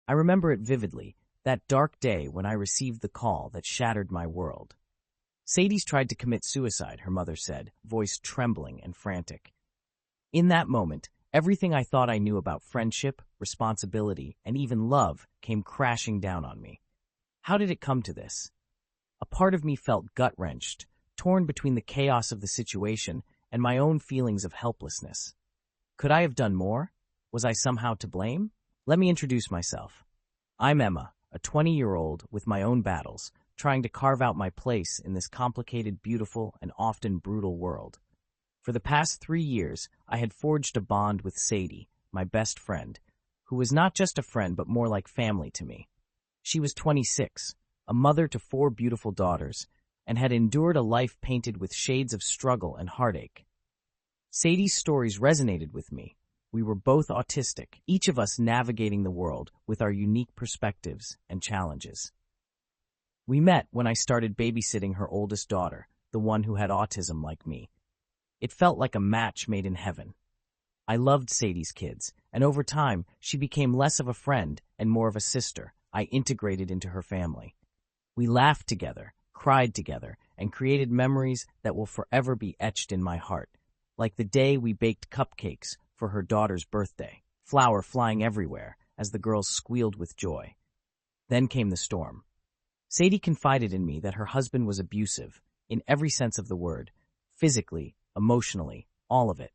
I remember it vividly, that dark day when I received the call that shattered my world. Sadie's tried to commit suicide, her mother said, voice trembling and frantic. In that moment, everything I thought I knew about friendship, responsibility, and even love came crashing down on me. How did it come to this? A part of me felt gut-wrenched, torn between the chaos of the situation and my own feelings of helplessness. Could I have done more? Was I somehow to blame? Let me introduce myself. I'm Emma, a 20-year-old with my own battles, trying to carve out my place in this complicated, beautiful, and often brutal world. For the past 3 years, I had forged a bond with Sadie, my best friend, who was not just a friend but more like family to me. She was 26, a mother to 4 beautiful daughters, and had endured a life painted with shades of struggle and heartache. Sadie's stories resonated with me. We were both autistic, each of us navigating the world with our unique perspectives and challenges. We met when I started babysitting her oldest daughter, the one who had autism like me. It felt like a match made in heaven. I loved Sadie's kids, and over time, she became less of a friend and more of a sister I integrated into her family. We laughed together, cried together, and created memories that will forever be etched in my heart, like the day we baked cupcakes for her daughter's birthday, flour flying everywhere as the girls squealed with joy. Then came the storm. Sadie confided in me that her husband was abusive, in every sense of the word, physically, emotionally, all of it.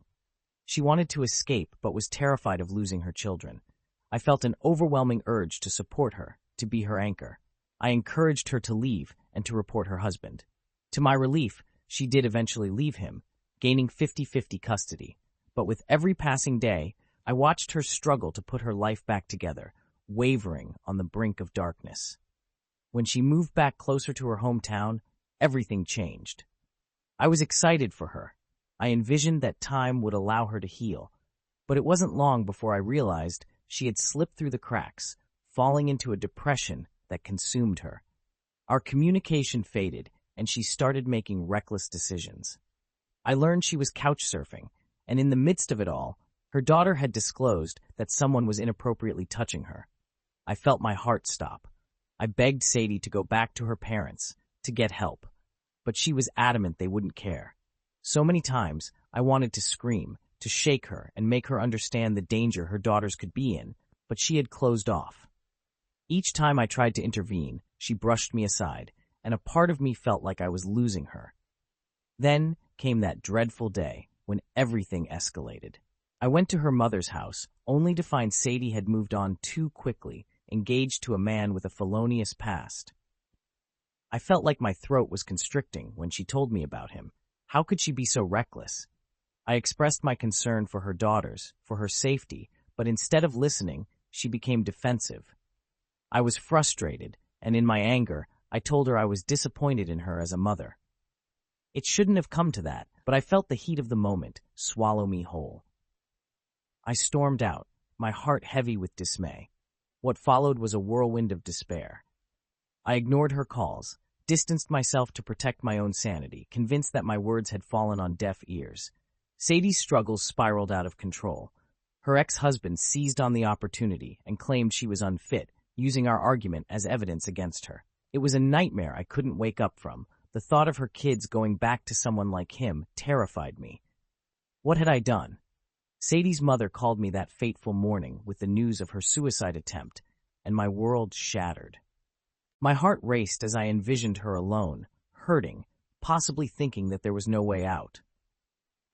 She wanted to escape but was terrified of losing her children. I felt an overwhelming urge to support her, to be her anchor. I encouraged her to leave and to report her husband. To my relief, she did eventually leave him, gaining 50-50 custody. But with every passing day, I watched her struggle to put her life back together, wavering on the brink of darkness. When she moved back closer to her hometown, everything changed. I was excited for her. I envisioned that time would allow her to heal, but it wasn't long before I realized she had slipped through the cracks, falling into a depression that consumed her. Our communication faded, and she started making reckless decisions. I learned she was couch surfing, and in the midst of it all, her daughter had disclosed that someone was inappropriately touching her. I felt my heart stop. I begged Sadie to go back to her parents, to get help, but she was adamant they wouldn't care. So many times, I wanted to scream, to shake her and make her understand the danger her daughters could be in, but she had closed off. Each time I tried to intervene, she brushed me aside, and a part of me felt like I was losing her. Then came that dreadful day when everything escalated. I went to her mother's house, only to find Sadie had moved on too quickly, engaged to a man with a felonious past. I felt like my throat was constricting when she told me about him. How could she be so reckless? I expressed my concern for her daughters, for her safety, but instead of listening, she became defensive. I was frustrated, and in my anger, I told her I was disappointed in her as a mother. It shouldn't have come to that, but I felt the heat of the moment swallow me whole. I stormed out, my heart heavy with dismay. What followed was a whirlwind of despair. I ignored her calls, distanced myself to protect my own sanity, convinced that my words had fallen on deaf ears. Sadie's struggles spiraled out of control. Her ex-husband seized on the opportunity and claimed she was unfit, using our argument as evidence against her. It was a nightmare I couldn't wake up from. The thought of her kids going back to someone like him terrified me. What had I done? Sadie's mother called me that fateful morning with the news of her suicide attempt, and my world shattered. My heart raced as I envisioned her alone, hurting, possibly thinking that there was no way out.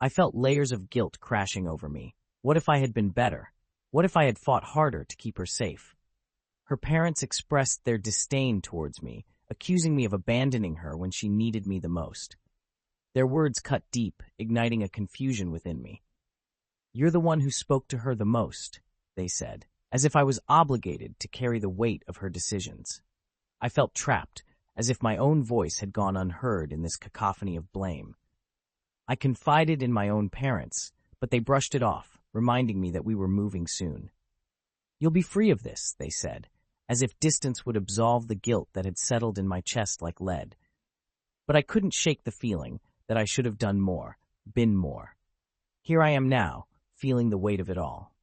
I felt layers of guilt crashing over me. What if I had been better? What if I had fought harder to keep her safe? Her parents expressed their disdain towards me, accusing me of abandoning her when she needed me the most. Their words cut deep, igniting a confusion within me. "You're the one who spoke to her the most," they said, as if I was obligated to carry the weight of her decisions. I felt trapped, as if my own voice had gone unheard in this cacophony of blame. I confided in my own parents, but they brushed it off, reminding me that we were moving soon. "You'll be free of this," they said, as if distance would absolve the guilt that had settled in my chest like lead. But I couldn't shake the feeling that I should have done more, been more. Here I am now, feeling the weight of it all.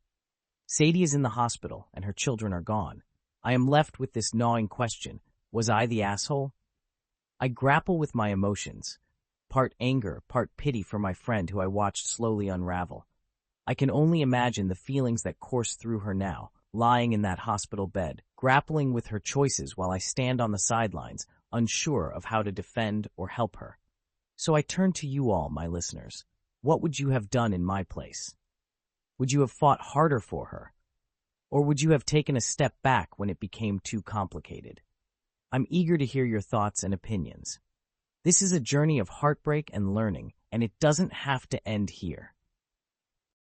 Sadie is in the hospital, and her children are gone. I am left with this gnawing question. Was I the asshole? I grapple with my emotions, part anger, part pity for my friend who I watched slowly unravel. I can only imagine the feelings that course through her now, lying in that hospital bed, grappling with her choices while I stand on the sidelines, unsure of how to defend or help her. So I turn to you all, my listeners. What would you have done in my place? Would you have fought harder for her? Or would you have taken a step back when it became too complicated? I'm eager to hear your thoughts and opinions. This is a journey of heartbreak and learning, and it doesn't have to end here.